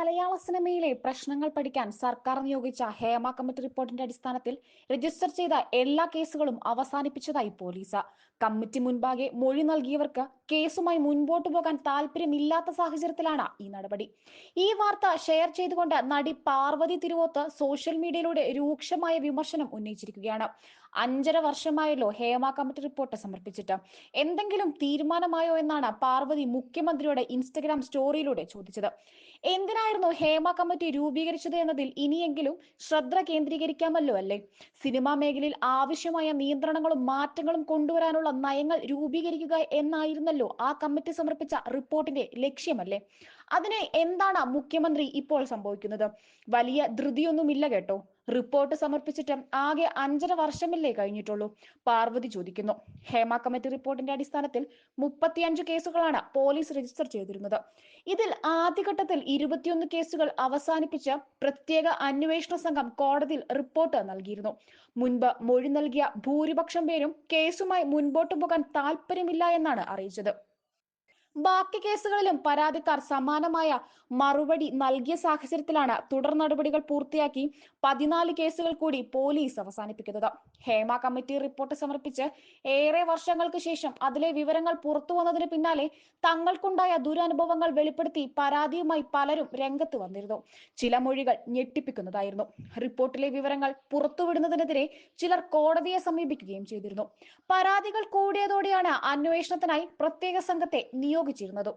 മലയാള സിനിമയിലെ പ്രശ്നങ്ങൾ പഠിക്കാൻ സർക്കാർ നിയോഗിച്ച ഹേമ കമ്മിറ്റി റിപ്പോർട്ടിന്റെ അടിസ്ഥാനത്തിൽ രജിസ്റ്റർ ചെയ്ത എല്ലാ കേസുകളും അവസാനിപ്പിച്ചതായി പോലീസ്. കമ്മിറ്റി മുൻപാകെ മൊഴി നൽകിയവർക്ക് കേസുമായി മുൻപോട്ടു പോകാൻ താല്പര്യമില്ലാത്ത സാഹചര്യത്തിലാണ് ഈ നടപടി. ഈ വാർത്ത ഷെയർ ചെയ്തുകൊണ്ട് നടി പാർവതി തിരുവോത്ത് സോഷ്യൽ മീഡിയയിലൂടെ രൂക്ഷമായ വിമർശനം ഉന്നയിച്ചിരിക്കുകയാണ്. 5.5 വർഷമായല്ലോ ഹേമ കമ്മിറ്റി റിപ്പോർട്ട് സമർപ്പിച്ചിട്ട്. എന്തെങ്കിലും തീരുമാനമായോ എന്നാണ് പാർവതി മുഖ്യമന്ത്രിയോട് ഇൻസ്റ്റഗ്രാം സ്റ്റോറിയിലൂടെ ചോദിച്ചത്. എന്തിനായിരുന്നു ഹേമ കമ്മിറ്റി രൂപീകരിച്ചത് എന്നതിൽ ഇനിയെങ്കിലും ശ്രദ്ധ കേന്ദ്രീകരിക്കാമല്ലോ അല്ലേ? സിനിമാ മേഖലയിൽ ആവശ്യമായ നിയന്ത്രണങ്ങളും മാറ്റങ്ങളും കൊണ്ടുവരാനുള്ള നയങ്ങൾ രൂപീകരിക്കുക എന്നായിരുന്നല്ലോ ആ കമ്മിറ്റി സമർപ്പിച്ച റിപ്പോർട്ടിന്റെ ലക്ഷ്യമല്ലേ? അതിന് എന്താണ് മുഖ്യമന്ത്രി ഇപ്പോൾ സംഭവിക്കുന്നത്? വലിയ ധൃതിയൊന്നുമില്ല കേട്ടോ. റിപ്പോർട്ട് സമർപ്പിച്ചിട്ട് ആകെ 5.5 വർഷമല്ലേ കഴിഞ്ഞിട്ടുള്ളൂ? പാർവതി ചോദിക്കുന്നു. ഹേമ കമ്മിറ്റി റിപ്പോർട്ടിന്റെ അടിസ്ഥാനത്തിൽ 35 കേസുകളാണ് പോലീസ് രജിസ്റ്റർ ചെയ്തിരുന്നത്. ഇതിൽ ആദ്യഘട്ടത്തിൽ 21 കേസുകൾ അവസാനിപ്പിച്ച് പ്രത്യേക അന്വേഷണ സംഘം കോടതിയിൽ റിപ്പോർട്ട് നൽകിയിരുന്നു. മുൻപ് മൊഴി നൽകിയ ഭൂരിപക്ഷം പേരും കേസുമായി മുൻപോട്ടു പോകാൻ താല്പര്യമില്ല എന്നാണ് അറിയിച്ചത്. ബാക്കി കേസുകളിലും പരാതിക്കാർ സമാനമായ മറുപടി നൽകിയ സാഹചര്യത്തിലാണ് തുടർ നടപടികൾ പൂർത്തിയാക്കി 14 കേസുകൾ കൂടി പോലീസ് അവസാനിപ്പിക്കുന്നത്. ഹേമ കമ്മിറ്റി റിപ്പോർട്ട് സമർപ്പിച്ച് ഏറെ വർഷങ്ങൾക്ക് ശേഷം അതിലെ വിവരങ്ങൾ പുറത്തു വന്നതിന് പിന്നാലെ തങ്ങൾക്കുണ്ടായ ദുരനുഭവങ്ങൾ വെളിപ്പെടുത്തി പരാതിയുമായി പലരും രംഗത്ത് വന്നിരുന്നു. ചില മൊഴികൾ ഞെട്ടിപ്പിക്കുന്നതായിരുന്നു. റിപ്പോർട്ടിലെ വിവരങ്ങൾ പുറത്തുവിടുന്നതിനെതിരെ ചിലർ കോടതിയെ സമീപിക്കുകയും ചെയ്തിരുന്നു. പരാതികൾ കൂടിയതോടെയാണ് അന്വേഷണത്തിനായി പ്രത്യേക സംഘത്തെ നിയോഗിച്ചിരുന്നത്.